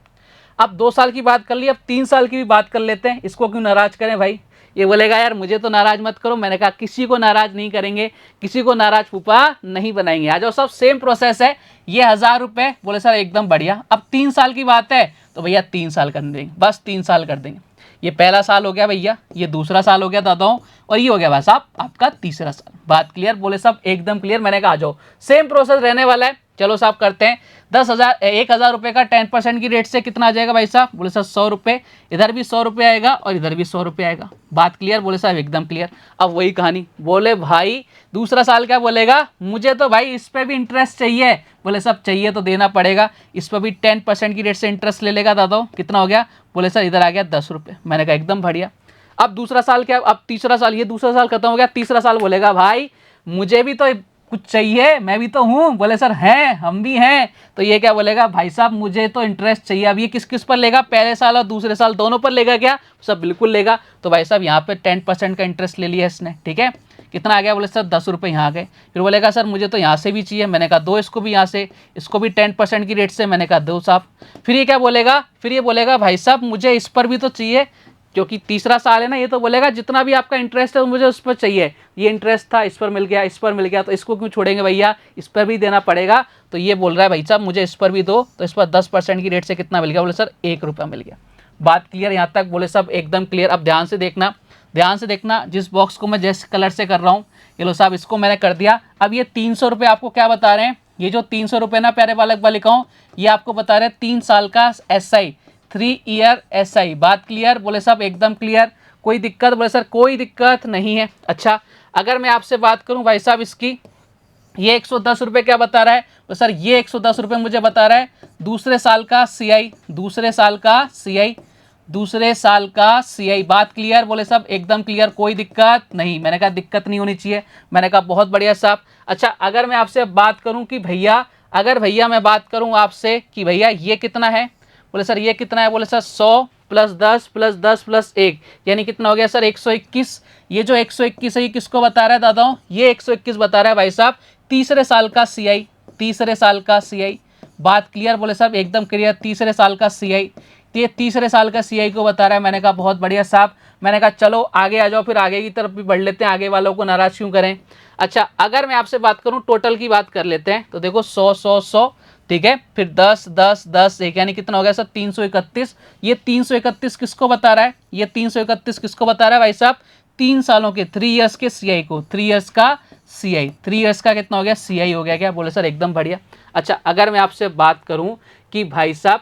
अब 2 साल की बात कर ली, अब 3 साल की भी बात कर लेते हैं। इसको क्यों नाराज करें भाई? ये बोलेगा यार मुझे तो नाराज मत करो। मैंने कहा किसी को नाराज नहीं करेंगे, किसी को नाराज फूफा नहीं बनाएंगे। आ जाओ सब, सेम प्रोसेस है। ये 1000 रुपए। बोले सर एकदम बढ़िया। अब 3 साल की बात है तो भैया 3 साल कर देंगे, बस 3 साल कर देंगे। ये पहला साल हो गया भैया, ये दूसरा साल हो गया दादाओं, और ये हो गया भाई साहब आपका तीसरा साल। बात क्लियर? बोले साहब एकदम क्लियर। मैंने कहा आ जाओ, सेम प्रोसेस रहने वाला है। चलो साहब करते हैं। 10,000 रुपए का 10% की रेट से कितना आ जाएगा भाई साहब? बोले साहब 100 रुपए। इधर भी 100 रुपए आएगा और इधर भी 100 रुपए आएगा। बात क्लियर? बोले साहब एकदम क्लियर। अब वही कहानी। बोले भाई दूसरा साल क्या बोलेगा? मुझे तो भाई इस पे भी इंटरेस्ट चाहिए। बोले साहब चाहिए तो देना पड़ेगा। इस पर भी 10% की रेट से इंटरेस्ट ले लेगा दादा। कितना हो गया? बोले सर इधर आ गया 10 रुपए। मैंने कहा एकदम बढ़िया। अब दूसरा साल क्या? अब तीसरा साल, ये दूसरा साल खत्म हो गया, तीसरा साल बोलेगा भाई मुझे भी तो कुछ चाहिए, मैं भी तो हूँ। बोले सर हैं, हम भी हैं। तो ये क्या बोलेगा? भाई साहब मुझे तो इंटरेस्ट चाहिए। अब ये किस किस पर लेगा? पहले साल और दूसरे साल दोनों पर लेगा क्या? सब बिल्कुल लेगा। तो भाई साहब यहाँ पे 10% का इंटरेस्ट ले लिया इसने। ठीक है, कितना आ गया? बोले सर 10 रुपये यहाँ आ गए। फिर बोलेगा सर मुझे तो यहाँ से भी चाहिए। मैंने कहा दो इसको भी यहाँ से, इसको भी 10% की रेट से। मैंने कहा दो साहब। फिर ये क्या बोलेगा? फिर ये बोलेगा भाई साहब मुझे इस पर भी तो चाहिए, क्योंकि तीसरा साल है ना। ये तो बोलेगा जितना भी आपका इंटरेस्ट है मुझे उस पर चाहिए। ये इंटरेस्ट था, इस पर मिल गया, इस पर मिल गया, तो इसको क्यों छोड़ेंगे भैया? इस पर भी देना पड़ेगा। तो ये बोल रहा है भाई साहब मुझे इस पर भी दो। तो इस पर 10% की रेट से कितना मिल गया? बोले सर 1 रुपया मिल गया। बात क्लियर यहाँ तक? बोले साहब एकदम क्लियर। अब ध्यान से देखना, ध्यान से देखना। जिस बॉक्स को मैं जिस कलर से कर रहा हूँ, ये लो साहब इसको मैंने कर दिया। अब ये 300 रुपये आपको क्या बता रहे हैं? ये जो 300 रुपये ना प्यारे बालक बालिकाओं, ये आपको बता रहे हैं 3 साल का एसआई, 3 ईयर एसआई। बात क्लियर? बोले साहब एकदम क्लियर। कोई दिक्कत? बोले सर कोई दिक्कत नहीं है। अच्छा अगर मैं आपसे बात करूं भाई साहब इसकी, ये 110 रुपये क्या बता रहा है? तो सर ये 110 रुपये मुझे बता रहा है दूसरे साल का सीआई, दूसरे साल का सीआई, दूसरे साल का सीआई। बात क्लियर? बोले साहब एकदम क्लियर, कोई दिक्कत नहीं। मैंने कहा दिक्कत नहीं होनी चाहिए। मैंने कहा बहुत बढ़िया साहब। अच्छा अगर मैं आपसे बात करूं कि भैया, अगर भैया मैं बात करूं आपसे कि भैया ये कितना है? बोले सर ये कितना है? बोले सर 100 प्लस 10 प्लस 10 प्लस 1 यानी कितना हो गया सर? 121। ये जो 121 है ये किसको बता रहा है दादाओं? ये 121 बता रहा है भाई साहब तीसरे साल का सीआई, तीसरे साल का सीआई। बात क्लियर? बोले साहब एकदम क्लियर। तीसरे साल का सीआई, ये तीसरे साल का सीआई को बता रहा है। मैंने कहा बहुत बढ़िया साहब। मैंने कहा चलो आगे आ जाओ, फिर आगे की तरफ भी बढ़ लेते हैं, आगे वालों को नाराज क्यों करें। अच्छा, अगर मैं आपसे बात करूं टोटल की बात कर लेते हैं, तो देखो 100 100 100, ठीक है, फिर 10 10 10 1, यानी कितना हो गया सर 331। ये 331 किसको बता रहा है, ये 331 किसको बता रहा है भाई साहब, 3 सालों के 3 इयर्स के सीआई को, 3 इयर्स का सीआई, 3 इयर्स का कितना हो गया सीआई हो गया क्या, बोले सर एकदम बढ़िया। अच्छा, अगर मैं आपसे बात करूं कि भाई साहब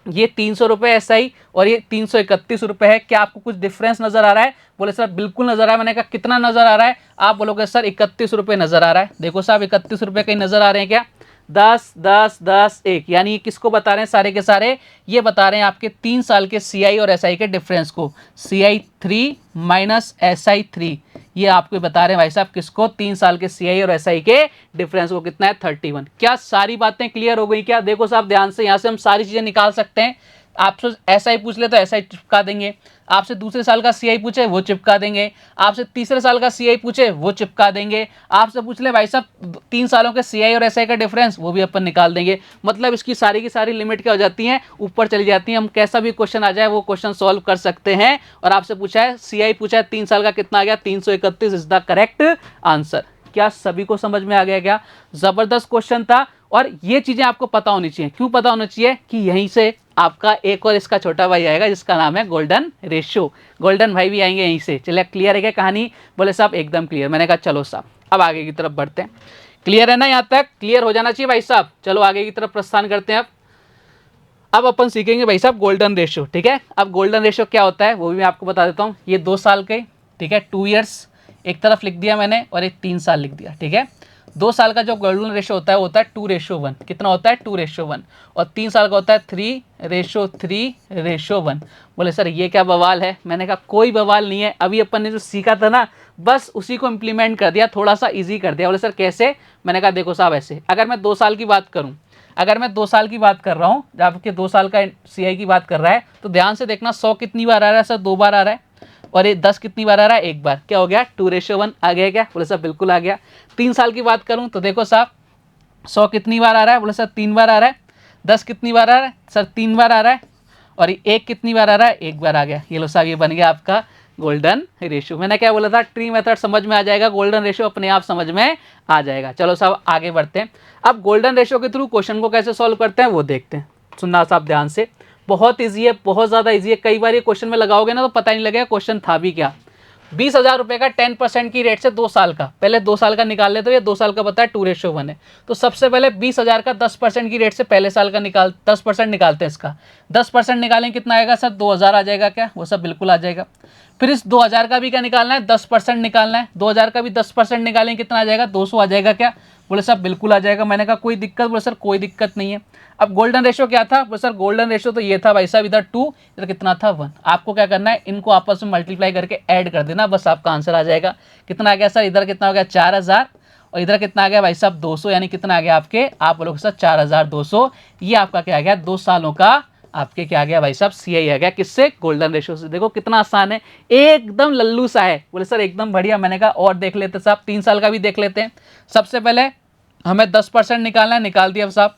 ये 300 रुपये एसआई और ये 331 रुपये है, क्या आपको कुछ डिफरेंस नजर आ रहा है, बोले सर बिल्कुल नजर आ रहा है। मैंने कहा कितना नजर आ रहा है, आप बोलोगे सर 31 रुपये नजर आ रहा है। देखो साहब 31 रुपये कहीं नजर आ रहे हैं क्या, 10 10 10 1, यानी ये किसको बता रहे हैं सारे के सारे, ये बता रहे हैं आपके 3 साल के सीआई और एसआई के डिफरेंस को, सीआई 3 माइनस एसआई 3, ये आपको बता रहे हैं भाई साहब किसको, 3 साल के सीआई और एसआई के डिफरेंस को कितना है 31। क्या सारी बातें क्लियर हो गई क्या, देखो साहब ध्यान से, यहाँ से हम सारी चीजें निकाल सकते हैं। आपसे एसआई पूछ ले तो एसआई चिपका देंगे, आपसे दूसरे साल का सीआई पूछे वो चिपका देंगे, आपसे तीसरे साल का सीआई पूछे वो चिपका देंगे, आपसे पूछ ले भाई साहब 3 सालों के सीआई और एसआई का डिफरेंस, वो भी अपन निकाल देंगे। मतलब इसकी सारी की सारी लिमिट क्या हो जाती हैं, ऊपर चली जाती हैं। हम कैसा भी क्वेश्चन आ जाए वो क्वेश्चन सॉल्व कर सकते हैं। और आपसे पूछा है सीआई पूछा है 3 साल का कितना आ गया, 331 इज द करेक्ट आंसर। क्या सभी को समझ में आ गया क्या, जबरदस्त क्वेश्चन था। और ये चीजें आपको पता होनी चाहिए, क्यों पता होना चाहिए कि यहीं से आपका एक और इसका छोटा भाई आएगा जिसका नाम है गोल्डन रेशियो, गोल्डन भाई भी आएंगे यहीं से। चलिए क्लियर है क्या कहानी, बोले साहब एकदम क्लियर। मैंने कहा चलो साहब अब आगे की तरफ बढ़ते हैं, क्लियर है ना, यहाँ तक क्लियर हो जाना चाहिए भाई साहब। चलो आगे की तरफ प्रस्थान करते हैं। अब अपन सीखेंगे भाई साहब गोल्डन रेशियो, ठीक है। अब गोल्डन रेशियो क्या होता है वो भी मैं आपको बता देता हूँ। ये 2 साल के, ठीक है, 2 इयर्स एक तरफ लिख दिया मैंने और एक 3 साल लिख दिया, ठीक है। 2 साल का जो गोल्डन रेशियो होता है वो होता है 2:1, कितना होता है 2:1, और 3 साल का होता है 3:3:1। बोले सर ये क्या बवाल है, मैंने कहा कोई बवाल नहीं है, अभी अपन ने जो सीखा था ना बस उसी को इम्प्लीमेंट कर दिया, थोड़ा सा ईजी कर दिया। बोले सर कैसे, मैंने कहा देखो साहब ऐसे, अगर मैं 2 साल की बात करूँ, अगर मैं 2 साल की बात कर रहा हूँ, जबकि 2 साल का सीआई की बात कर रहा है, तो ध्यान से देखना 100 कितनी बार आ रहा है सर, 2 बार आ रहा है, और ये 10 कितनी बार आ रहा है, 1 बार। क्या हो गया 2:1 आ गया क्या, बोले सर बिल्कुल आ गया। 3 साल की बात करूं तो देखो साहब 100 कितनी बार आ रहा है, बोले सर 3 बार आ रहा है। 10 कितनी बार आ रहा है सर, 3 बार आ रहा है। और ये 1 कितनी बार आ रहा है, 1 बार आ गया। ये लो साहब ये बन गया आपका गोल्डन रेशियो। मैंने क्या बोला था, ट्री मेथड समझ में आ जाएगा, गोल्डन रेशियो अपने आप समझ में आ जाएगा। चलो साहब आगे बढ़ते हैं। अब गोल्डन रेशियो के थ्रू क्वेश्चन को कैसे सॉल्व करते हैं वो देखते हैं। सुनना साहब ध्यान से, बहुत ईजी है, बहुत ज़्यादा ईजी है। कई बार ये क्वेश्चन में लगाओगे ना तो पता नहीं लगेगा क्वेश्चन था भी क्या। 20,000 रुपये का 10% की रेट से 2 साल का, पहले 2 साल का निकाल ले, तो ये 2 साल का पता है 2:1 है। तो सबसे पहले 20,000 का 10% की रेट से पहले साल का 10% निकालते हैं इसका। 10% निकालें कितना आएगा सर, 2,000 आ जाएगा क्या, वो सब बिल्कुल आ जाएगा। फिर इस 2,000 का भी क्या निकालना है, 10% निकालना है। 2,000 का भी 10% निकालें कितना आ जाएगा, 200 आ जाएगा क्या, बोले सर बिल्कुल आ जाएगा। मैंने कहा कोई दिक्कत, बोले सर कोई दिक्कत नहीं है। अब गोल्डन रेशियो क्या था, बोले सर गोल्डन रेशियो तो ये था भाई साहब, इधर 2 इधर कितना था 1। आपको क्या करना है, इनको आपस में मल्टीप्लाई करके ऐड कर देना, बस आपका आंसर आ जाएगा। कितना आ गया सर, इधर कितना हो गया 4,000 और इधर कितना आ गया भाई साहब 200, यानी कितना आ गया आपके, आप बोलोगे सर 4,200। ये आपका क्या आ गया, 2 सालों का आपके क्या आ गया भाई साहब सीआई आ गया, किससे, गोल्डन रेशियो से। देखो कितना आसान है, एकदम लल्लू सा है। बोले सर एकदम बढ़िया। मैंने कहा और देख लेते साहब, 3 साल का भी देख लेते हैं। सबसे पहले हमें 10% निकालना है, निकाल दिया साहब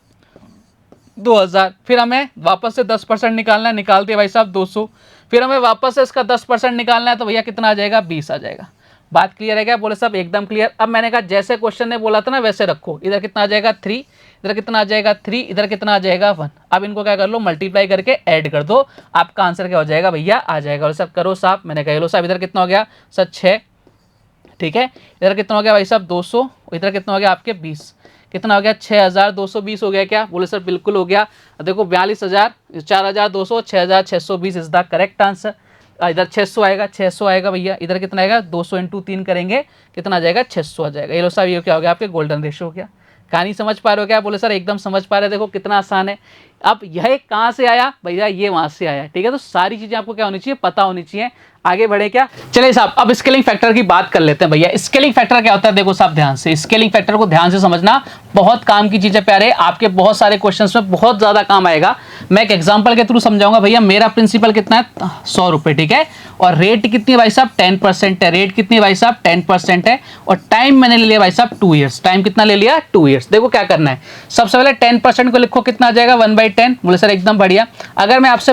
2,000। फिर हमें वापस से 10% निकालना है, निकाल दिया भाई साहब 200। फिर हमें वापस से इसका 10% निकालना है, तो भैया कितना आ जाएगा, 20 आ जाएगा। बात क्लियर है क्या, बोले साहब एकदम क्लियर। अब मैंने कहा जैसे क्वेश्चन ने बोला था ना वैसे रखो। इधर कितना आ जाएगा 3, इधर कितना आ जाएगा 3, इधर कितना आ जाएगा 1। अब इनको क्या कर लो, मल्टीप्लाई करके ऐड कर दो, आपका आंसर क्या हो जाएगा भैया, आ जाएगा। और सब करो साहब, मैंने कह लो साहब इधर कितना हो गया सर 6, ठीक है। इधर कितना हो गया भाई साहब 200, इधर कितना हो गया आपके 20, कितना हो गया 6,220 हो गया क्या, बोले सर बिल्कुल हो गया। देखो 42,000, 4,200, 6,620 इज द करेक्ट आंसर। इधर 600 आएगा, 600 आएगा भैया। इधर कितना आएगा, 200 × 3 करेंगे, कितना आ जाएगा 600 आ जाएगा। ये लो साहब ये क्या हो गया आपके गोल्डन रेशियो हो गया। कहानी समझ पा रहे हो क्या, बोले सर एकदम समझ पा रहे, देखो कितना आसान है। अब यह कहाँ से आया भैया, ये वहाँ से आया, ठीक है। तो सारी चीज़ें आपको क्या होनी चाहिए, पता होनी चाहिए। आगे बढ़े क्या, चलिए साहब अब स्केलिंग फैक्टर की बात कर लेते हैं भैया। स्केलिंग फैक्टर क्या होता है, देखो साहब ध्यान से, स्केलिंग फैक्टर को ध्यान से समझना, बहुत काम की चीज़ है प्यारे, आपके बहुत सारे क्वेश्चंस में बहुत ज़्यादा काम आएगा। मैं एक एग्जांपल के थ्रू समझाऊंगा भैया। मेरा प्रिंसिपल कितना है, 100 रुपये, ठीक है। और रेट कितनी है भाई साहब, 10% है। रेट कितनी है भाई साहब, 10% है। और टाइम मैंने ले लिया भाई साहब 2 ईयर्स। टाइम कितना ले लिया, 2 ईयर्स। देखो क्या करना है, सबसे पहले 10% को लिखो, कितना आ जाएगा 11/10, बोले सर एकदम बढ़िया। अगर मैं आपसे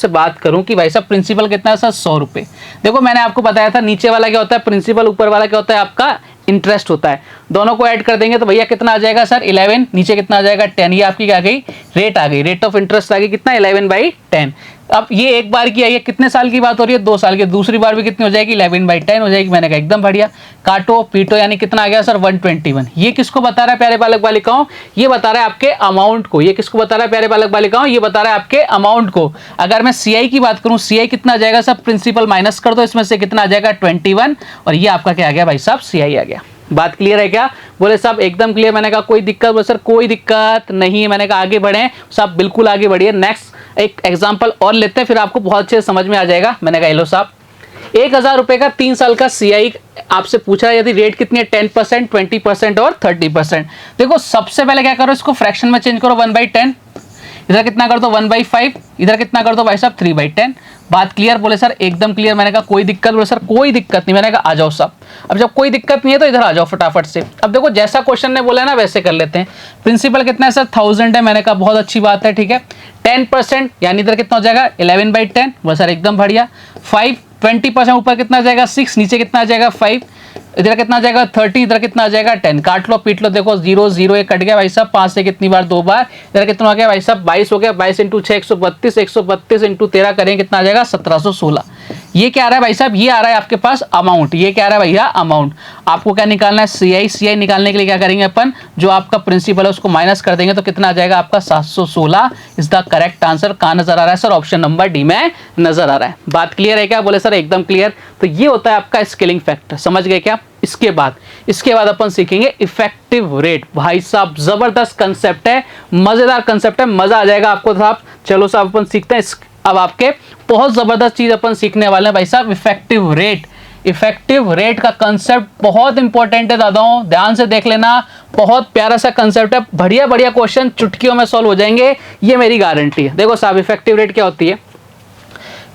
बात करूं कि भाई साहब प्रिंसिपल कितना है सर 100 रुपये। देखो मैंने आपको बताया था नीचे वाला क्या होता है प्रिंसिपल, ऊपर वाला क्या होता है आपका इंटरेस्ट होता है। दोनों को ऐड कर देंगे तो भैया कितना आ जाएगा सर 11, नीचे कितना आ जाएगा 10। ये आपकी क्या गई रेट आ गई, रेट ऑफ इंटरेस्ट आ गई कितना 11/10। अब ये एक बार की आई है, कितने साल की बात हो रही है 2 साल की, दूसरी बार भी कितनी हो जाएगी 11/10 हो जाएगी। मैंने कहा एकदम बढ़िया, काटो पीटो यानी कितना आ गया सर 121। ये किसको बता रहा है प्यारे बालक बालिकाओं, ये बता रहा है आपके अमाउंट को। ये किसको बता रहा है प्यारे बालक बालिकाओं, ये बता रहा है आपके अमाउंट को। अगर मैं सीआई की बात करूं, सीआई कितना आ जाएगा सर, प्रिंसिपल माइनस कर दो इसमें से कितना आ जाएगा 21, और ये आपका क्या आ गया भाई साहब सीआई आ गया। बात क्लियर है क्या, बोले साहब एकदम क्लियर। मैंने कहा कोई दिक्कत, बोले सर कोई दिक्कत नहीं है। मैंने कहा आगे बढ़े साहब, बिल्कुल आगे बढ़िए। नेक्स्ट एक एग्जांपल और लेते हैं, फिर आपको बहुत अच्छे समझ में आ जाएगा। मैंने कहा लो साहब 1000 रुपए का 3 साल का सीआई आपसे पूछा है, यदि रेट कितनी है 10%, 20% और 30%। देखो सबसे पहले क्या करो, इसको फ्रैक्शन में चेंज करो 1/10, इधर कितना कर दो 1/5, इधर कितना कर दो भाई साहब 3/10। बात क्लियर, बोले सर एकदम क्लियर। मैंने कहा कोई दिक्कत, बोले सर कोई दिक्कत नहीं। मैंने कहा आ जाओ साहब। अब जब कोई दिक्कत नहीं है तो इधर आ जाओ फटाफट से। अब देखो जैसा क्वेश्चन ने बोला है ना वैसे कर लेते हैं। प्रिंसिपल कितना है सर 1000 है। मैंने कहा बहुत अच्छी बात है, ठीक है। 10% यानी इधर कितना हो जाएगा 11/10, बोले सर एकदम बढ़िया। 5 20% ऊपर कितना आ जाएगा 6, नीचे कितना आ जाएगा 5, इधर कितना आ जाएगा 30, इधर कितना आ जाएगा 10। काट लो पीट लो, देखो 0 0 ये कट गया भाई साहब, 5 से कितनी बार 2 बार, इधर कितना हो गया भाई साहब 22 हो गया। 22 × 6 132, 132 × 13 करें कितना आ जाएगा 1716। ये क्या आ रहा है भाई साहब, ये आ रहा है आपके पास अमाउंट। ये क्या आ रहा है भैया अमाउंट। आपको क्या निकालना है सीआई। सीआई निकालने के लिए क्या करेंगे अपन, जो आपका प्रिंसिपल है उसको माइनस कर देंगे तो कितना आ जाएगा आपका 716 इज द करेक्ट आंसर। कहाँ नजर आ रहा है सर, ऑप्शन नंबर डी में नजर आ रहा है। बात क्लियर है क्या, बोले सर एकदम क्लियर। तो ये होता है आपका स्केलिंग फैक्टर, समझ गए क्या। इसके बाद अपन सीखेंगे इफेक्टिव रेट। भाई साहब जबरदस्त कंसेप्ट है, मजेदार कंसेप्ट है, मजा आ जाएगा आपको साहब। चलो साहब अपन सीखते हैं। अब आपके बहुत जबरदस्त चीज अपन सीखने वाले हैं भाई साहब, इफेक्टिव रेट। इफेक्टिव रेट का कंसेप्ट बहुत इंपॉर्टेंट है दादाओं, ध्यान से देख लेना। बहुत प्यारा सा कंसेप्ट है, बढ़िया बढ़िया क्वेश्चन चुटकियों में सॉल्व हो जाएंगे, ये मेरी गारंटी है। देखो साहब इफेक्टिव रेट क्या होती है।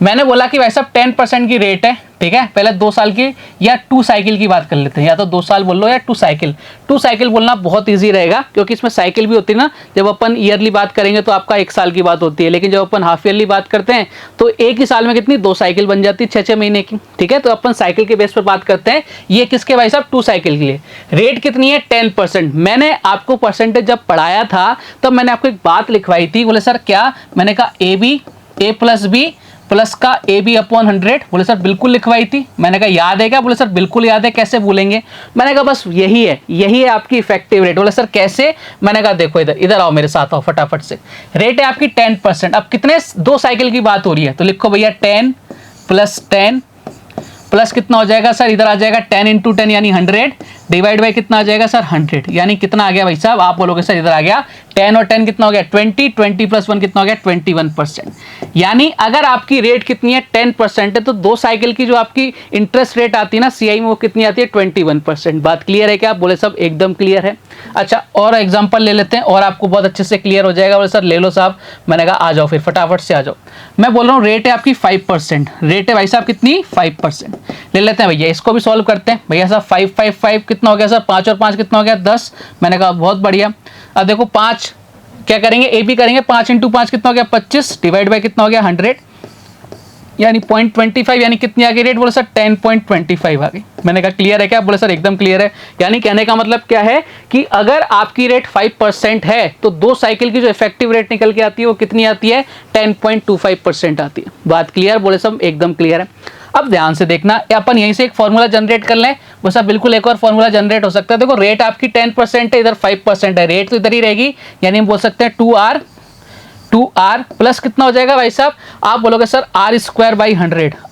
मैंने बोला कि भाई साहब 10% की रेट है, ठीक है। पहले 2 साल की या 2 साइकिल की बात कर लेते हैं, या तो 2 साल बोल लो या 2 साइकिल। 2 साइकिल बोलना बहुत इजी रहेगा क्योंकि इसमें साइकिल भी होती है ना। जब अपन ईयरली बात करेंगे तो आपका 1 साल की बात होती है, लेकिन जब अपन हाफ ईयरली बात करते हैं तो एक ही साल में कितनी 2 साइकिल बन जाती है 6-6 महीने की, ठीक है। तो अपन साइकिल के बेस पर बात करते हैं। ये किसके भाई साहब 2 साइकिल के लिए रेट कितनी है 10%। मैंने आपको परसेंटेज जब पढ़ाया था तब मैंने आपको एक बात लिखवाई थी, बोले सर क्या, मैंने कहा A+B प्लस का AB/100, बोले सर बिल्कुल लिखवाई थी। मैंने कहा याद है क्या, बोले सर बिल्कुल याद है, कैसे भूलेंगे। मैंने कहा बस यही है आपकी इफेक्टिव रेट। बोले सर कैसे, मैंने कहा देखो इधर आओ मेरे साथ आओ फटाफट से। रेट है आपकी 10%। अब कितने 2 साइकिल की बात हो रही है तो लिखो भैया 10 + 10 प्लस कितना हो जाएगा सर, इधर आ जाएगा 10 × 10 यानी 100 डिवाइड बाई कितना आ जाएगा सर 100, यानी कितना आ गया भाई साहब, आप बोलोगे सर इधर आ गया 10 और 10 कितना हो गया 20, 20 + 1 कितना हो गया 21%। यानी अगर आपकी रेट कितनी है 10% है तो 2 साइकिल की जो आपकी इंटरेस्ट रेट आती है ना सीआई में वो कितनी आती है 21%। बात क्लियर है क्या, आप बोले सब एकदम क्लियर है। अच्छा और एग्जांपल ले लेते हैं और आपको बहुत अच्छे से क्लियर हो जाएगा। बोले सर ले लो साहब, मैंने कहा आ जाओ फिर फटाफट से आ जाओ। मैं बोल रहा हूँ रेट है आपकी 5%, रेट है भाई साहब कितनी 5%। ले लेते हैं भैया, इसको भी सॉल्व करते हैं। भैया साहब 5 5 5 कितना हो गया सर, 5 और 5 कितना हो गया 10। मैंने कहा बहुत बढ़िया। अब देखो 5 क्या करेंगे, ए बी करेंगे, 5 × 5 कितना हो गया 25 डिवाइड बाई कितना हो गया 100 यानी 0.25 यानी कितनी आ गई रेट, बोले सर 10.25 आ गई। मैंने कहा क्लियर है क्या, बोले सर एकदम क्लियर है। यानी कहने का मतलब क्या है कि अगर आपकी रेट 5% है तो 2 साइकिल की जो इफेक्टिव रेट निकल के आती है वो कितनी आती है 10.25% आती है। बात क्लियर, बोले सब एकदम क्लियर है। अब ध्यान से देखना, अपन यहीं से एक फॉर्मूला जनरेट कर लें। वो सब बिल्कुल एक और फॉर्मूला जनरेट हो सकता है। देखो रेट आपकी 10% है, इधर 5% है, रेट तो इधर ही रहेगी, यानी हम बोल सकते हैं 2R प्लस कितना हो जाएगा भाई साहब, आप बोलोगे सर R²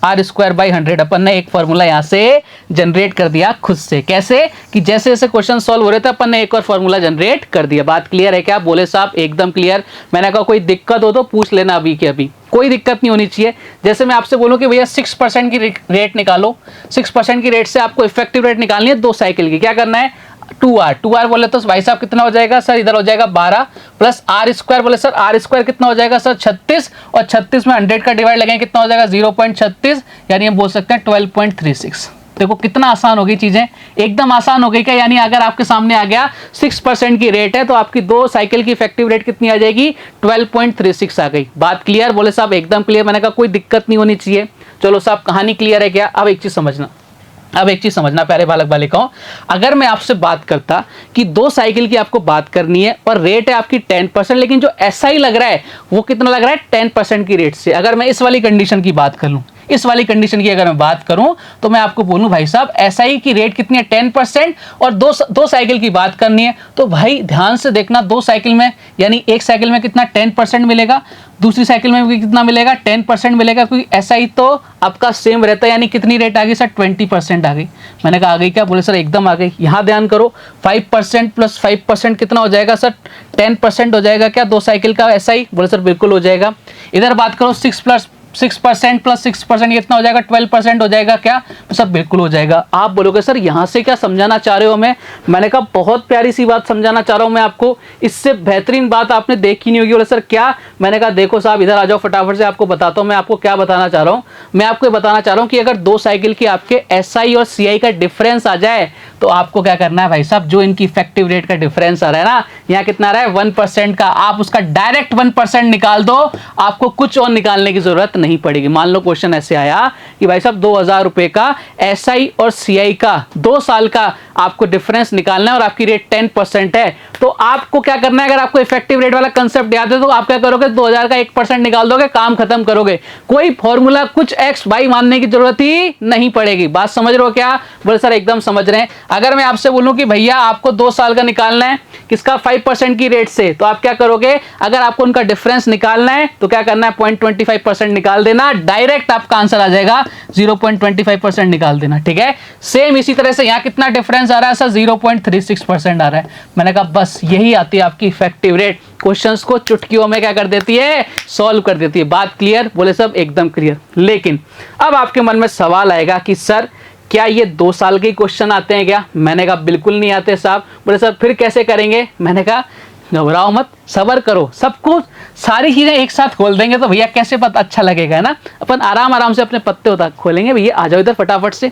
100 अपन ने एक फॉर्मूला यहाँ से जनरेट कर दिया खुद से। कैसे कि जैसे जैसे क्वेश्चन सॉल्व हो रहे थे अपन ने एक और फॉर्मूला जनरेट कर दिया। बात क्लियर है क्या, बोले साहब एकदम क्लियर। मैंने कहा कोई दिक्कत हो तो पूछ लेना, अभी के अभी कोई दिक्कत नहीं होनी चाहिए। जैसे मैं आपसे बोलूं कि भैया 6% की रेट निकालो, 6% की रेट से आपको इफेक्टिव रेट निकालनी है 2 साइकिल की, क्या करना है 2R बोले तो भाई साहब कितना हो जाएगा सर, इधर हो जाएगा 12 प्लस R², बोले सर R² कितना हो जाएगा सर 36 और 36 में 100 का डिवाइड लगेंगे कितना हो जाएगा 0.36 यानी हम बोल सकते हैं 12.36। देखो कितना आसान हो गई चीजें, एकदम आसान हो गई क्या। यानी अगर आपके सामने आ गया 6% की रेट है तो आपकी 2 साइकिल की इफेक्टिव रेट कितनी आ जाएगी, 12.36 आ गई। बात क्लियर बोले साहब, एकदम क्लियर। मैंने कहा कोई दिक्कत नहीं होनी चाहिए। चलो साहब कहानी क्लियर है क्या। अब एक चीज समझना प्यारे बालक बालिकाओं, अगर मैं आपसे बात करता कि 2 साइकिल की आपको बात करनी है और रेट है आपकी 10%, लेकिन जो एसआई लग रहा है वो कितना लग रहा है, 10% की रेट से। अगर मैं इस वाली कंडीशन की बात कर लूं, इस वाली कंडीशन की अगर मैं बात करूं तो मैं आपको बोलूं भाई साहब एसआई की रेट कितनी है, 10%, और दो साइकिल की बात करनी है तो भाई ध्यान से देखना, 2 साइकिल में यानी एक साइकिल में कितना 10% मिलेगा, दूसरी साइकिल में भी कितना मिलेगा, 10% मिलेगा, क्योंकि एसआई तो आपका सेम रहता है। यानी कितनी रेट आ गई सर, 20% आ गई। मैंने कहा आ गई क्या, बोले सर एकदम आ गई। यहां ध्यान करो, 5% प्लस 5% कितना हो जाएगा सर, 10% हो जाएगा क्या 2 साइकिल का एसआई, बोले सर बिल्कुल हो जाएगा। इधर बात करो 6% प्लस 6% कितना हो जाएगा, 12% हो जाएगा क्या, तो सब बिल्कुल हो जाएगा। आप बोलोगे सर यहां से क्या समझाना चाह रहे हो हमें। मैंने कहा बहुत प्यारी सी बात समझाना चाह रहा हूं मैं आपको, इससे बेहतरीन बात आपने देखी नहीं होगी। बोले सर क्या। मैंने कहा देखो साहब इधर आ जाओ, फटाफट से आपको बताता हूं मैं आपको क्या बताना चाह रहा हूं। मैं आपको बताना चाह रहा हूं कि अगर 2 साइकिल की आपके एसआई और सीआई का डिफरेंस आ जाए तो आपको क्या करना है भाई साहब, जो इनकी इफेक्टिव रेट का डिफरेंस आ रहा है ना, यहाँ कितना आ रहा है 1% का, आप उसका डायरेक्ट 1% निकाल दो, आपको कुछ और निकालने की जरूरत नहीं पड़ेगी। मान लो क्वेश्चन ऐसे आया कि भाई साहब 2000 रुपए का एसआई और सीआई का 2 साल का आपको डिफरेंस निकालना है और आपकी रेट 10% है, तो आपको क्या करना है, अगर आपको इफेक्टिव रेट वाला कंसेप्ट याद है तो आप क्या करोगे, 2000 का 1% निकाल दोगे, काम खत्म करोगे। कोई फॉर्मूला कुछ एक्स वाई मानने की जरूरत ही नहीं पड़ेगी। बात समझ रहे हो क्या। बोले सर एकदम समझ रहे हैं। अगर मैं आपसे बोलूं कि भैया आपको 2 साल का निकालना है किसका, 5% की रेट से, तो आप क्या करोगे, अगर आपको उनका डिफरेंस निकालना है तो क्या करना है, 0.25% निकाल देना, डायरेक्ट आपका आंसर आ जाएगा 0.25% निकाल देना। ठीक है, सेम इसी तरह से यहां कितना डिफरेंस आ रहा है सर, 0.36% आ रहा है। मैंने कहा बस यही आती है आपकी इफेक्टिव रेट, क्वेश्चंस को चुटकियों में क्या कर देती है, सॉल्व कर देती है। बात क्लियर, बोले सब एकदम क्लियर। लेकिन अब आपके मन में सवाल आएगा कि सर क्या ये 2 साल के क्वेश्चन आते हैं क्या। मैंने कहा बिल्कुल नहीं आते साहब। बोले सर फिर कैसे करेंगे। मैंने कहा घबराओ मत, सबर करो, सबको सारी चीजें एक साथ खोल देंगे तो भैया कैसे पता अच्छा लगेगा, है ना। अपन आराम आराम से अपने पत्ते होता खोलेंगे। भैया आ जाओ इधर फटाफट से,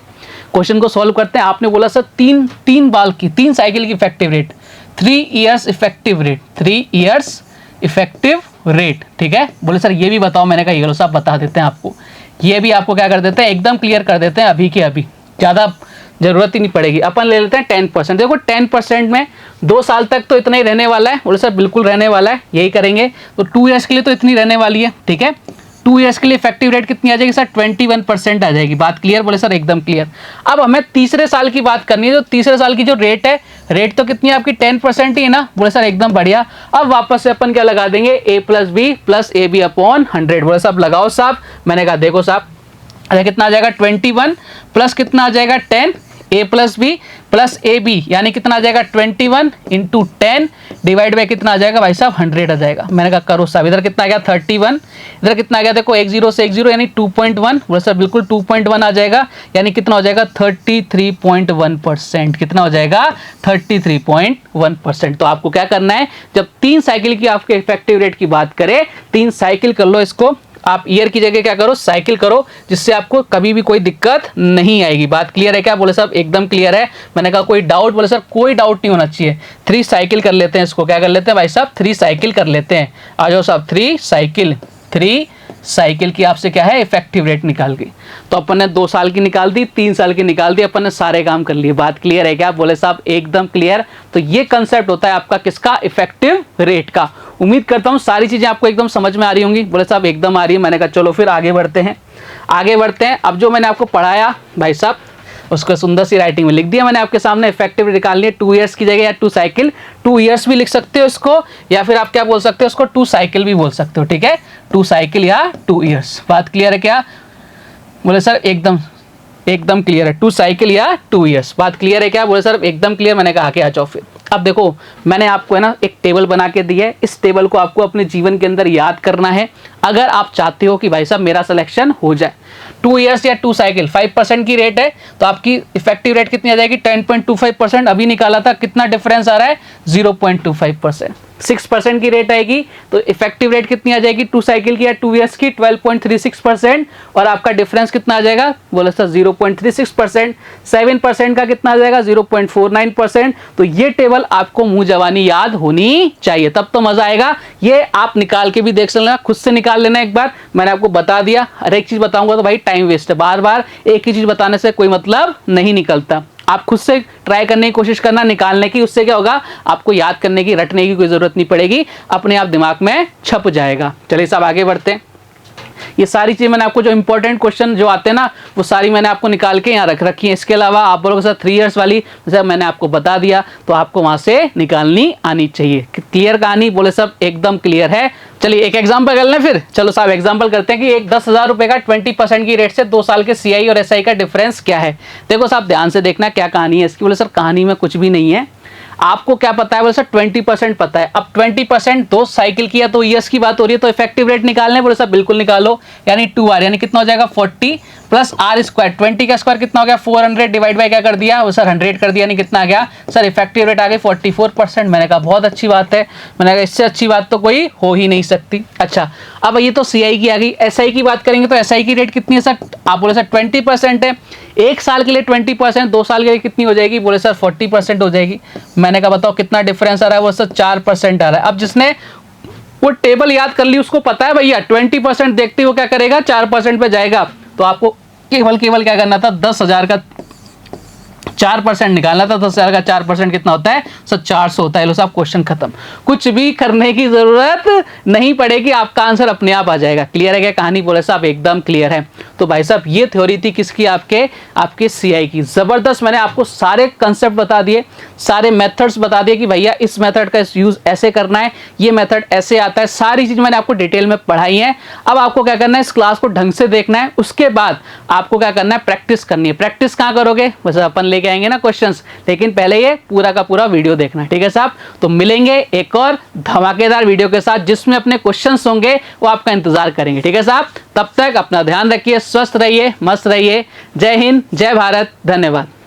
क्वेश्चन को सॉल्व करते हैं। आपने बोला सर 3 साइकिल की effective rate, 3 years effective rate, 3 years effective rate. ठीक है, बोले सर ये भी बताओ। मैंने कहा ये लो साहब बता देते हैं आपको, ये भी आपको क्या कर देते हैं, एकदम क्लियर कर देते हैं अभी के अभी, ज़्यादा जरूरत ही नहीं पड़ेगी। अपन ले लेते हैं 10%। देखो 10% में 2 साल तक तो इतना ही रहने वाला है। बोले सर बिल्कुल रहने वाला है, यही करेंगे। तो 2 ईयर्स के लिए तो इतनी रहने वाली है। ठीक है, 2 ईयर्स के लिए इफेक्टिव रेट कितनी आ जाएगी सर, 21% आ जाएगी। बात क्लियर। बोले सर एकदम क्लियर। अब हमें तीसरे साल की बात करनी है। तो तीसरे साल की जो रेट है, रेट तो कितनी है आपकी 10% ही है ना। बोले सर एकदम बढ़िया। अब वापस से अपन क्या लगा देंगे, a plus B plus A B upon 100। बोले साहब लगाओ साहब। मैंने कहा देखो साहब, अरे कितना आ जाएगा 21 प्लस कितना आ जाएगा 10, a plus B plus A B यानी कितना आ जाएगा 21 इंटू 10 डिवाइड बाई कितना आ जाएगा भाई साहब 100 आ जाएगा। मैंने कहा करो साहब। इधर कितना आ गया 31, इधर कितना आ गया देखो 1 0 से 1 0 यानी 2.1। बोले सर बिल्कुल 2.1 आ जाएगा, यानी कितना हो जाएगा 33.1%। कितना हो जाएगा 33.1%। तो आपको क्या करना है, जब 3 साइकिल की आपके इफेक्टिव रेट की बात करें, 3 साइकिल कर लो, इसको आप ईयर की जगह क्या करो, साइकिल करो, जिससे आपको कभी भी कोई दिक्कत नहीं आएगी। बात क्लियर है क्या। बोले साहब एकदम क्लियर है। मैंने कहा कोई डाउट। बोले सर कोई डाउट नहीं होना चाहिए। 3 साइकिल कर लेते हैं, इसको क्या कर लेते हैं भाई साहब 3 साइकिल कर लेते हैं। आ जाओ साहब 3 साइकिल की आपसे क्या है इफेक्टिव रेट निकाल गई। तो अपन ने 2 साल की निकाल दी, 3 साल की निकाल दी, अपन ने सारे काम कर लिए। बात क्लियर है क्या। बोले साहब एकदम क्लियर। तो ये कंसेप्ट होता है आपका किसका, इफेक्टिव रेट का। उम्मीद करता हूं सारी चीजें आपको एकदम समझ में आ रही होंगी। बोले साहब एकदम आ रही है। मैंने कहा चलो फिर आगे बढ़ते हैं। अब जो मैंने आपको पढ़ाया भाई साहब, उसको सुंदर सी राइटिंग में लिख दिया मैंने आपके सामने। इफेक्टिव निकालनी है 2 ईयर्स की जगह, या 2 साइकिल, 2 ईयर्स भी लिख सकते हो इसको, या फिर आप क्या बोल सकते हो उसको 2 साइकिल भी बोल सकते हो। ठीक है, 2 साइकिल या 2 ईयर्स। बात क्लियर है क्या। बोले सर एकदम क्लियर है, 2 साइकिल या 2 ईयर्स। बात क्लियर है क्या। बोले सर एकदम क्लियर। मैंने कहा आके आ जाओ फिर। अब देखो मैंने आपको है ना एक टेबल बना के दी है, इस टेबल को आपको अपने जीवन के अंदर याद करना है। अगर आप चाहते हो कि भाई साहब मेरा सिलेक्शन हो जाए। 2 ईयर्स या 2 साइकिल 5% की रेट है, तो आपकी इफेक्टिव रेट कितनी आ जाएगी 10.25%। अभी निकाला था, कितना डिफरेंस आ रहा है 0.25%। 6% की रेट आएगी तो इफेक्टिव रेट कितनी आ जाएगी 2 साइकिल की या 2 ईयर्स की 12.36%, और आपका डिफरेंस कितना आ जाएगा बोले सर 0.36%। 7% का कितना आ जाएगा 0.49%। तो ये टेबल आपको मुंह जवानी याद होनी चाहिए, तब तो मजा आएगा। ये आप निकाल के भी देख लेना, खुद से निकाल लेना एक बार, मैंने आपको बता दिया। हर एक चीज बताऊंगा तो भाई टाइम वेस्ट है, बार बार एक ही चीज बताने से कोई मतलब नहीं निकलता। आप खुद से ट्राई करने की कोशिश करना निकालने की, उससे क्या होगा आपको याद करने की रटने की कोई जरूरत नहीं पड़ेगी, अपने आप दिमाग में छप जाएगा। चलिए साहब आगे बढ़ते हैं। ये सारी चीज़ मैंने आपको जो इंपॉर्टेंट क्वेश्चन जो आते हैं ना वो सारी मैंने आपको निकाल के यहाँ रख रखी है। इसके अलावा आप बोलोगे सर 3 इयर्स वाली, जैसे मैंने आपको बता दिया, तो आपको वहाँ से निकालनी आनी चाहिए। क्लियर कहानी बोले सब एकदम क्लियर है। चलिए एक एग्जाम्पल कर लें फिर। चलो साहब एग्जाम्पल करते हैं कि एक 10,000 रुपये का 20% की रेट से 2 साल के CI और SI का डिफरेंस क्या है। देखो साहब ध्यान से देखना क्या कहानी है इसकी। बोले सर कहानी में कुछ भी नहीं है, आपको क्या पता है बोले सर 20% पता है। अब 20% 2 साइकिल की या 2 ईयर्स की बात हो रही है, तो इफेक्टिव रेट निकालने बोले सर बिल्कुल निकालो, यानी 2R यानी कितना हो जाएगा 40 प्लस R स्क्वायर। 20 का स्क्वायर कितना हो गया 400 डिवाइड बाई क्या कर दिया वो सर 100 कर दिया, यानी कितना आ गया सर इफेक्टिव रेट आ गई 44%। मैंने कहा बहुत अच्छी बात है, मैंने कहा इससे अच्छी बात तो कोई हो ही नहीं सकती। अच्छा अब ये तो CI की आ गई, SI की बात करेंगे तो SI की रेट कितनी है सर, आप बोले सर 20% है। 1 साल के लिए 20%, 2 साल के लिए कितनी हो जाएगी बोले सर 40% हो जाएगी। मैंने कहा बताओ कितना डिफरेंस आ रहा है, वो सर 4% आ रहा है। अब जिसने वो टेबल याद कर ली उसको पता है भैया 20% देखते हो क्या करेगा 4% पे जाएगा। तो आपको केवल क्या करना था 10,000 का 4% निकालना था। 10,000 का 4% कितना होता है सर 400 होता है। लो साहब क्वेश्चन खत्म, कुछ भी करने की जरूरत नहीं पड़ेगी, आपका आंसर अपने आप आ जाएगा। क्लियर है क्या कहानी बोले साहब एकदम क्लियर है। तो भाई साहब ये थ्योरी थी किसकी, आपके CI की। जबरदस्त, मैंने आपको सारे कंसेप्ट बता दिए, सारे मेथड्स बता दिए कि भैया इस मेथड का यूज ऐसे करना है, ये मेथड ऐसे आता है, सारी चीज मैंने आपको डिटेल में पढ़ाई है। अब आपको क्या करना है इस क्लास को ढंग से देखना है, उसके बाद आपको क्या करना है प्रैक्टिस करनी है। प्रैक्टिस कहाँ करोगे बस अपन लेके आएंगे ना क्वेश्चंस, लेकिन पहले ये पूरा का पूरा वीडियो देखना है, ठीक है साहब। तो मिलेंगे एक और धमाकेदार वीडियो के साथ जिसमें अपने क्वेश्चंस होंगे वो आपका इंतजार करेंगे, ठीक है साहब। तब तक अपना ध्यान रखिए, स्वस्थ रहिए, मस्त रहिए। जय हिंद, जय भारत, धन्यवाद।